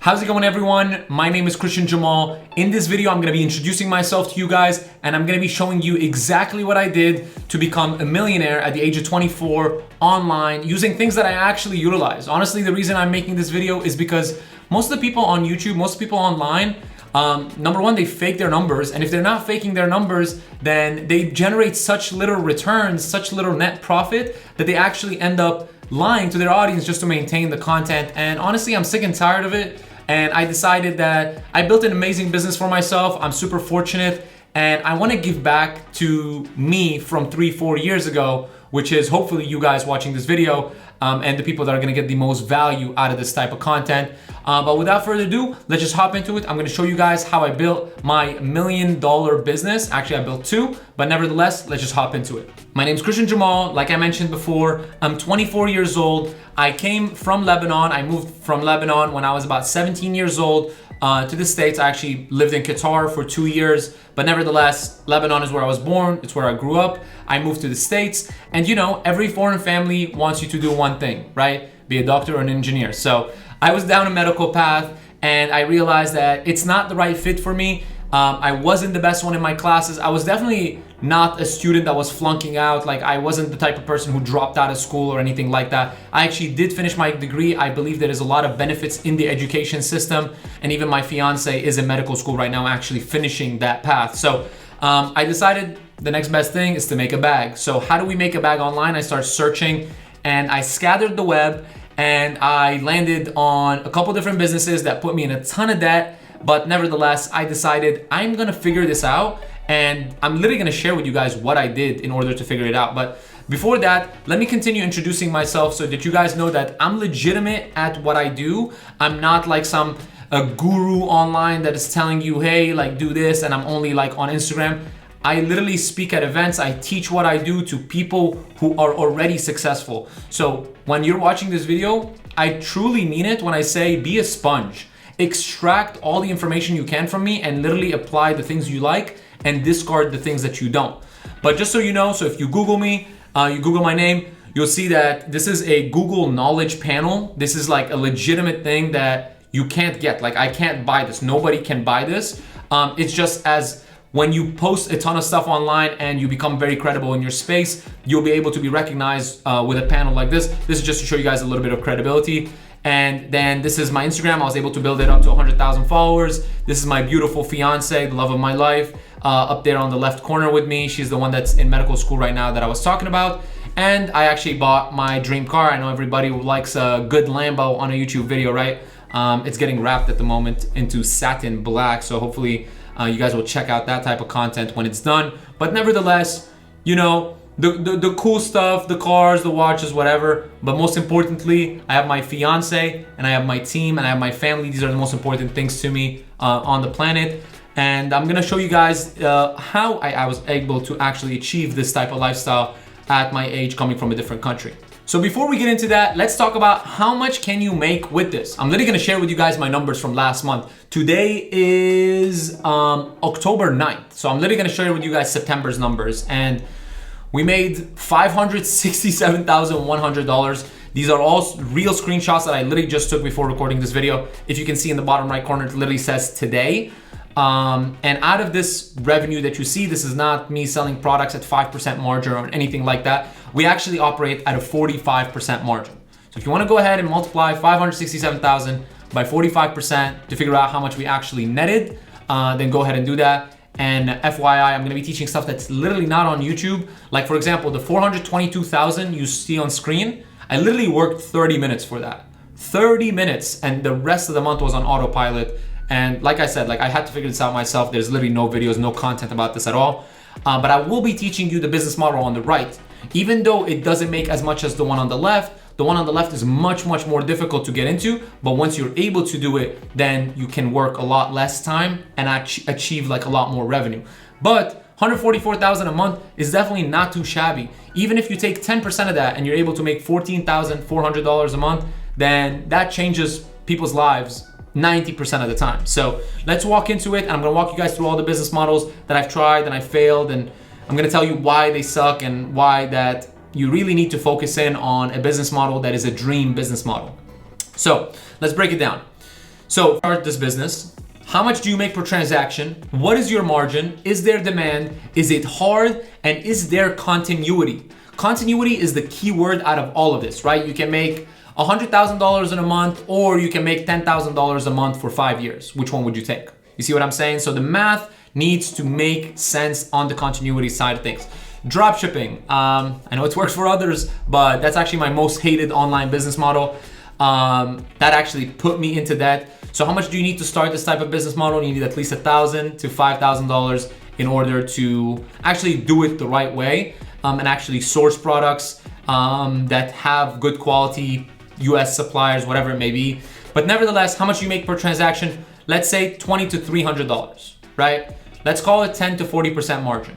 How's it going, everyone? My name is Christian Jamal. In this video, I'm going to be introducing myself to you guys, and I'm going to be showing you exactly what I did to become a millionaire at the age of 24 online using things that I actually utilize. Honestly, the reason I'm making this video is because most of the people on YouTube, most people online, number one, they fake their numbers. And if they're not faking their numbers, then they generate such little returns, such little net profit that they actually end up lying to their audience just to maintain the content. And honestly, I'm sick and tired of it. And I decided that I built an amazing business for myself. I'm super fortunate, and I want to give back to me from 3-4 years ago, which is hopefully you guys watching this video and the people that are going to get the most value out of this type of content. But without further ado, let's just hop into it. I'm going to show you guys how I built my $1 million business. Actually, I built two, but nevertheless, let's just hop into it. My name is Christian Jamal. Like I mentioned before, I'm 24 years old. I came from Lebanon. I moved from Lebanon when I was about 17 years old to the States. I actually lived in Qatar for 2 years, but nevertheless, Lebanon is where I was born. It's where I grew up. I moved to the States, and you know, every foreign family wants you to do one thing, right? Be a doctor or an engineer. So I was down a medical path, and I realized that it's not the right fit for me. I wasn't the best one in my classes. I was definitely not a student that was flunking out. Like, I wasn't the type of person who dropped out of school or anything like that. I actually did finish my degree. I believe there is a lot of benefits in the education system, and even my fiance is in medical school right now, actually finishing that path. So I decided the next best thing is to make a bag. So how do we make a bag online? I started searching, and I scattered the web, and I landed on a couple different businesses that put me in a ton of debt. But nevertheless, I decided I'm gonna figure this out, and I'm literally gonna share with you guys what I did in order to figure it out. But before that, let me continue introducing myself so that you guys know that I'm legitimate at what I do. I'm not like some guru online that is telling you, hey, like do this, and I'm only like on Instagram. I literally speak at events. I teach what I do to people who are already successful. So when you're watching this video, I truly mean it when I say be a sponge. Extract all the information you can from me and literally apply the things you like and discard the things that you don't. But just so you know, so if you Google me, you Google my name, you'll see that this is a Google knowledge panel. This is like a legitimate thing that you can't get. Like, I can't buy this. Nobody can buy this. It's just as when you post a ton of stuff online and you become very credible in your space, you'll be able to be recognized with a panel like this. This is just to show you guys a little bit of credibility. And then this is my Instagram. I was able to build it up to 100,000 followers. This is my beautiful fiance, the love of my life, up there on the left corner with me. She's the one that's in medical school right now that I was talking about. And I actually bought my dream car. I know everybody who likes a good Lambo on a YouTube video, right? It's getting wrapped at the moment into satin black. So hopefully you guys will check out that type of content when it's done. But nevertheless, you know, the cool stuff, the cars, the watches, whatever. But most importantly, I have my fiance, and I have my team, and I have my family. These are the most important things to me on the planet. And I'm gonna show you guys how I was able to actually achieve this type of lifestyle at my age, coming from a different country. So before we get into that, let's talk about how much can you make with this. I'm literally gonna share with you guys my numbers from last month. Today is October 9th. So I'm literally gonna share with you guys September's numbers. And we made $567,100. These are all real screenshots that I literally just took before recording this video. If you can see in the bottom right corner, it literally says today. And out of this revenue that you see, this is not me selling products at 5% margin or anything like that. We actually operate at a 45% margin. So if you want to go ahead and multiply 567,000 by 45% to figure out how much we actually netted, then go ahead and do that. And FYI, I'm gonna be teaching stuff that's literally not on YouTube. Like, for example, the 422,000 you see on screen, I literally worked 30 minutes for that. 30 minutes, and the rest of the month was on autopilot. And like I said, like, I had to figure this out myself. There's literally no videos, no content about this at all. But I will be teaching you the business model on the right. Even though it doesn't make as much as the one on the left, the one on the left is much, much more difficult to get into, but once you're able to do it, then you can work a lot less time and achieve like a lot more revenue. But 144,000 a month is definitely not too shabby. Even if you take 10% of that and you're able to make $14,400 a month, then that changes people's lives 90% of the time. So let's walk into it, and I'm gonna walk you guys through all the business models that I've tried and I failed, and I'm gonna tell you why they suck and why that you really need to focus in on a business model that is a dream business model. So let's break it down. So start this business. How much do you make per transaction? What is your margin? Is there demand? Is it hard? And is there continuity? Continuity is the key word out of all of this, right? You can make $100,000 in a month, or you can make $10,000 a month for 5 years. Which one would you take? You see what I'm saying? So the math needs to make sense on the continuity side of things. Drop shipping. I know it works for others, but that's actually my most hated online business model. That actually put me into debt. So how much do you need to start this type of business model? You need at least $1,000 to $5,000 in order to actually do it the right way, and actually source products that have good quality, US suppliers, whatever it may be. But nevertheless, how much you make per transaction? Let's say $20 to $300, right? Let's call it 10 to 40% margin.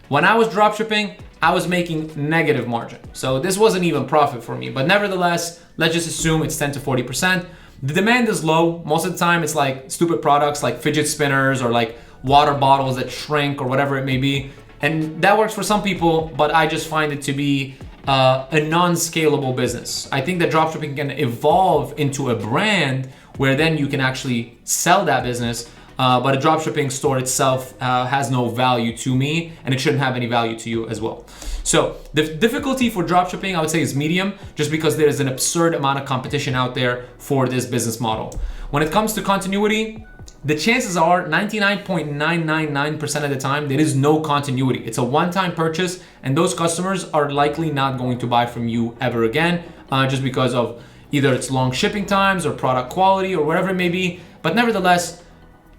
When I was dropshipping, I was making negative margin. So this wasn't even profit for me, but nevertheless, let's just assume it's 10 to 40%. The demand is low. Most of the time it's like stupid products like fidget spinners or like water bottles that shrink or whatever it may be. And that works for some people, but I just find it to be a non-scalable business. I think that dropshipping can evolve into a brand where then you can actually sell that business. But a dropshipping store itself has no value to me, and it shouldn't have any value to you as well. So the difficulty for dropshipping, I would say, is medium, just because there is an absurd amount of competition out there for this business model. When it comes to continuity, the chances are 99.999% of the time, there is no continuity. It's a one-time purchase, and those customers are likely not going to buy from you ever again, just because of either it's long shipping times or product quality or whatever it may be. But nevertheless,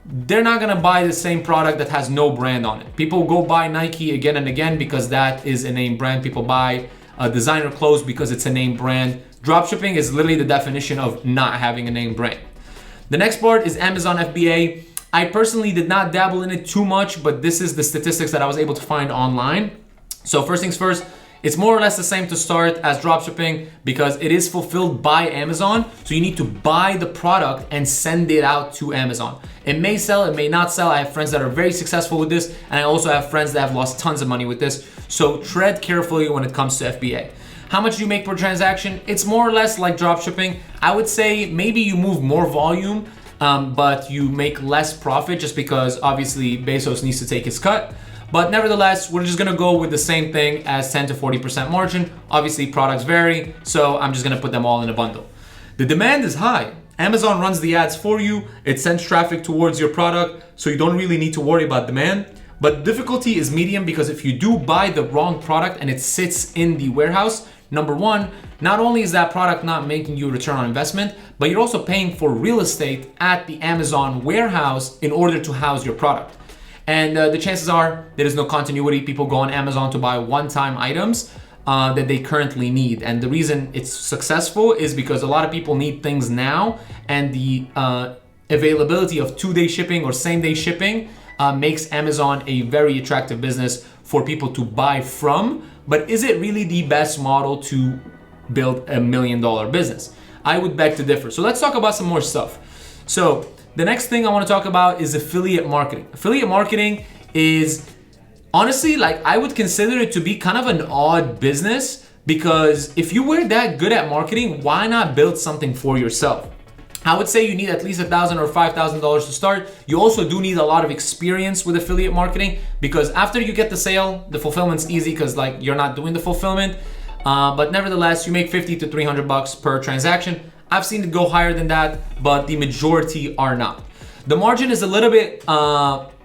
they're not gonna buy the same product that has no brand on it. People go buy Nike again and again because that is a name brand. People buy designer clothes because it's a name brand. Dropshipping is literally the definition of not having a name brand. The next part is Amazon FBA. I personally did not dabble in it too much, but this is the statistics that I was able to find online. So first things first, it's more or less the same to start as dropshipping because it is fulfilled by Amazon. So you need to buy the product and send it out to Amazon. It may sell, it may not sell. I have friends that are very successful with this, and I also have friends that have lost tons of money with this. So tread carefully when it comes to FBA. How much do you make per transaction? It's more or less like dropshipping. I would say maybe you move more volume, but you make less profit just because obviously Bezos needs to take his cut. But nevertheless, we're just gonna go with the same thing as 10 to 40% margin. Obviously products vary, so I'm just gonna put them all in a bundle. The demand is high. Amazon runs the ads for you. It sends traffic towards your product, so you don't really need to worry about demand. But difficulty is medium because if you do buy the wrong product and it sits in the warehouse, number one, not only is that product not making you a return on investment, but you're also paying for real estate at the Amazon warehouse in order to house your product. And the chances are there is no continuity. People go on Amazon to buy one-time items that they currently need. And the reason it's successful is because a lot of people need things now, and the availability of 2-day shipping or same-day shipping makes Amazon a very attractive business for people to buy from. But is it really the best model to build $1 million business? I would beg to differ. So let's talk about some more stuff. So the next thing I want to talk about is affiliate marketing. Affiliate marketing is honestly, like, I would consider it to be kind of an odd business, because if you were that good at marketing, why not build something for yourself? I would say you need at least $1,000 or $5,000 to start. You also do need a lot of experience with affiliate marketing, because after you get the sale, the fulfillment's easy because like you're not doing the fulfillment. But nevertheless, you make 50 to 300 bucks per transaction. I've seen it go higher than that, but the majority are not. The margin is a little bit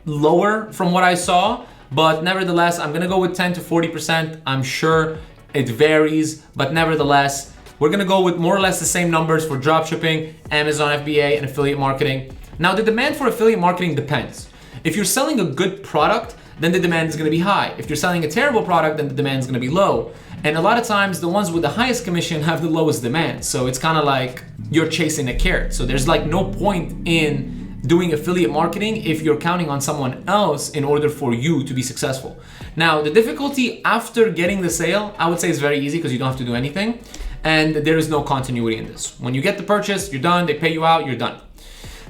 lower from what I saw, but nevertheless, I'm gonna go with 10 to 40%. I'm sure it varies, but nevertheless, we're gonna go with more or less the same numbers for dropshipping, Amazon FBA, and affiliate marketing. Now, the demand for affiliate marketing depends. If you're selling a good product, then the demand is gonna be high. If you're selling a terrible product, then the demand is gonna be low. And a lot of times, the ones with the highest commission have the lowest demand. So it's kind of like you're chasing a carrot. So there's like no point in doing affiliate marketing if you're counting on someone else in order for you to be successful. Now, the difficulty after getting the sale, I would say is very easy because you don't have to do anything. And there is no continuity in this. When you get the purchase, you're done, they pay you out, you're done.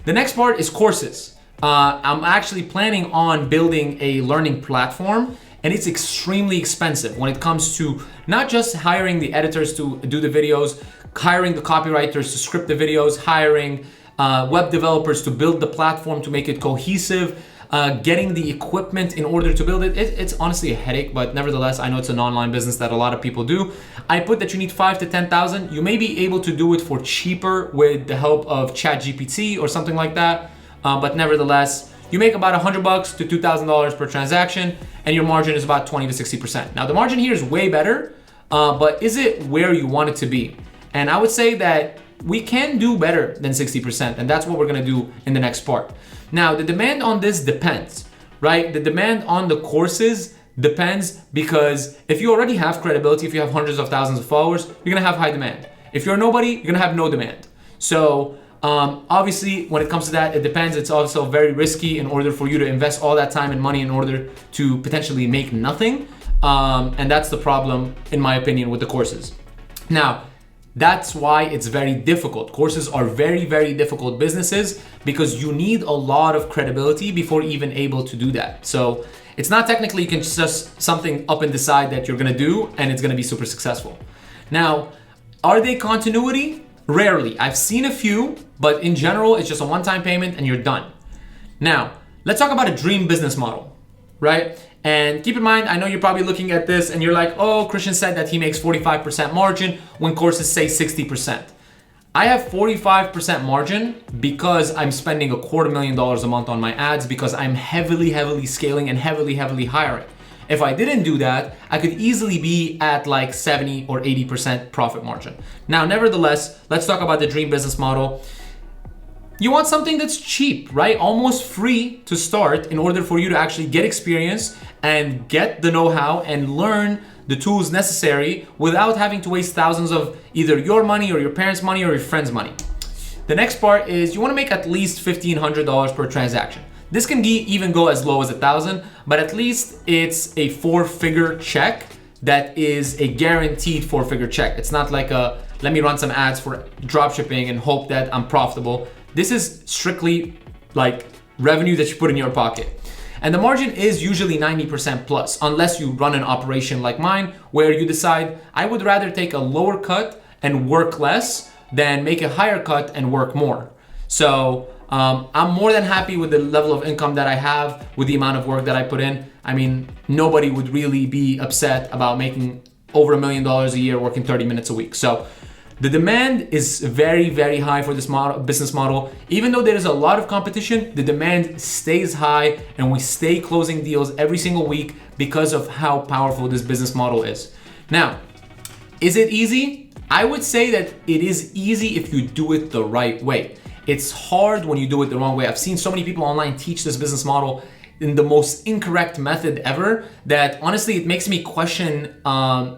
The next part is courses. I'm actually planning on building a learning platform, and it's extremely expensive when it comes to not just hiring the editors to do the videos, hiring the copywriters to script the videos, hiring web developers to build the platform to make it cohesive, getting the equipment in order to build it. It's honestly a headache, but nevertheless, I know it's an online business that a lot of people do. I put that you need 5 to 10,000. You may be able to do it for cheaper with the help of ChatGPT or something like that. But nevertheless, you make about $100 to $2,000 per transaction, and your margin is about 20 to 60%. Now, the margin here is way better, but is it where you want it to be? And I would say that we can do better than 60%, and that's what we're gonna do in the next part. Now, the demand on this depends, right? The demand on the courses depends, because if you already have credibility, if you have hundreds of thousands of followers, you're gonna have high demand. If you're nobody, you're gonna have no demand. So obviously, when it comes to that, it depends. It's also very risky in order for you to invest all that time and money in order to potentially make nothing. And that's the problem, in my opinion, with the courses. Now, that's why it's very difficult. Courses are very, very difficult businesses because you need a lot of credibility before even able to do that. So it's not technically you can just something up and decide that you're gonna do and it's gonna be super successful. Now, are they continuity? Rarely. I've seen a few, but in general, it's just a one-time payment and you're done. Now, let's talk about a dream business model, right? And keep in mind, I know you're probably looking at this and you're like, oh, Christian said that he makes 45% margin when courses say 60%. I have 45% margin because I'm spending $250,000 a month on my ads, because I'm heavily scaling and heavily hiring. If I didn't do that, I could easily be at like 70 or 80% profit margin. Now, nevertheless, let's talk about the dream business model. You want something that's cheap, right? Almost free to start in order for you to actually get experience and get the know-how and learn the tools necessary without having to waste thousands of either your money or your parents' money or your friends' money. The next part is you want to make at least $1,500 per transaction. This can even go as low as $1,000, but at least it's a 4-figure check that is a guaranteed 4-figure check. It's not like a, let me run some ads for dropshipping and hope that I'm profitable. This is strictly like revenue that you put in your pocket. And the margin is usually 90% plus, unless you run an operation like mine, where you decide, I would rather take a lower cut and work less than make a higher cut and work more. So I'm more than happy with the level of income that I have, with the amount of work that I put in. I mean, nobody would really be upset about making over $1 million a year working 30 minutes a week. So the demand is very high for this business model. Even though there is a lot of competition, the demand stays high and we stay closing deals every single week because of how powerful this business model is. Now, is it easy? I would say that it is easy if you do it the right way. It's hard when you do it the wrong way. I've seen so many people online teach this business model in the most incorrect method ever that honestly, it makes me question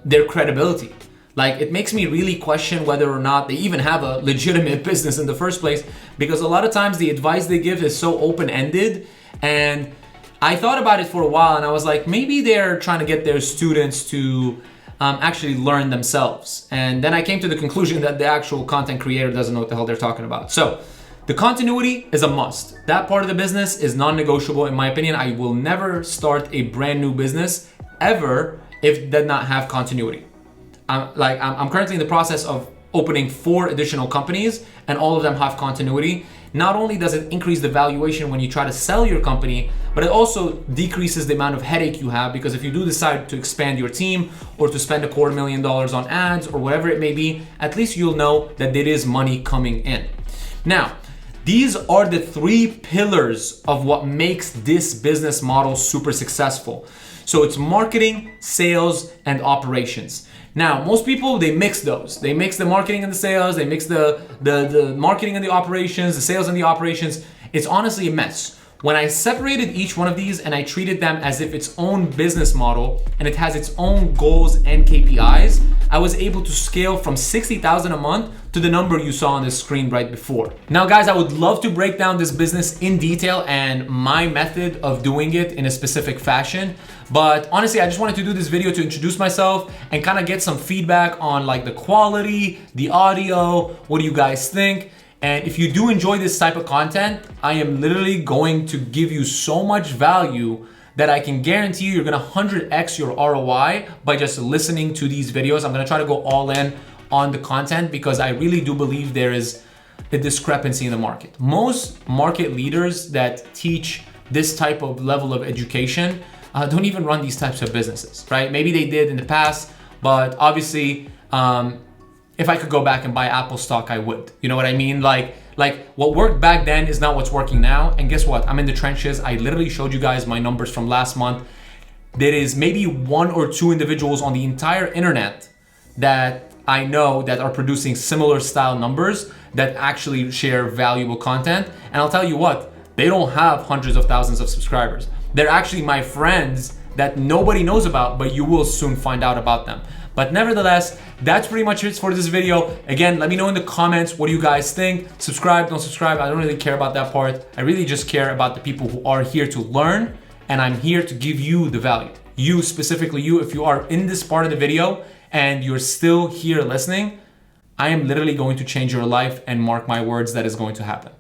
their credibility. Like, it makes me really question whether or not they even have a legitimate business in the first place, because a lot of times the advice they give is so open-ended. And I thought about it for a while and I was like, maybe they're trying to get their students to actually learn themselves. And then I came to the conclusion that the actual content creator doesn't know what the hell they're talking about. So the continuity is a must. That part of the business is non-negotiable in my opinion. I will never start a brand new business ever if it did not have continuity. I'm currently in the process of opening 4 additional companies and all of them have continuity. Not only does it increase the valuation when you try to sell your company, but it also decreases the amount of headache you have, because if you do decide to expand your team or to spend $250,000 on ads or whatever it may be, at least you'll know that there is money coming in. Now, these are the 3 pillars of what makes this business model super successful. So it's marketing, sales, and operations. Now, most people, they mix those. They mix the marketing and the sales, they mix the marketing and the operations, the sales and the operations. It's honestly a mess. When I separated each one of these and I treated them as if its own business model and it has its own goals and KPIs, I was able to scale from 60,000 a month to the number you saw on the screen right before. Now guys, I would love to break down this business in detail and my method of doing it in a specific fashion. But honestly, I just wanted to do this video to introduce myself and kind of get some feedback on like the quality, the audio, what do you guys think? And if you do enjoy this type of content, I am literally going to give you so much value that I can guarantee you're gonna 100x your ROI by just listening to these videos. I'm gonna try to go all in on the content because I really do believe there is a discrepancy in the market. Most market leaders that teach this type of level of education don't even run these types of businesses, right? Maybe they did in the past, but obviously, if I could go back and buy Apple stock, I would. You know what I mean? Like what worked back then is not what's working now. And guess what? I'm in the trenches. I literally showed you guys my numbers from last month. There is maybe 1 or 2 individuals on the entire internet that I know that are producing similar style numbers that actually share valuable content. And I'll tell you what, they don't have hundreds of thousands of subscribers. They're actually my friends that nobody knows about, but you will soon find out about them. But nevertheless, that's pretty much it for this video. Again, let me know in the comments, what do you guys think? Subscribe, don't subscribe, I don't really care about that part. I really just care about the people who are here to learn, and I'm here to give you the value. You, specifically you, if you are in this part of the video and you're still here listening, I am literally going to change your life, and mark my words, that is going to happen.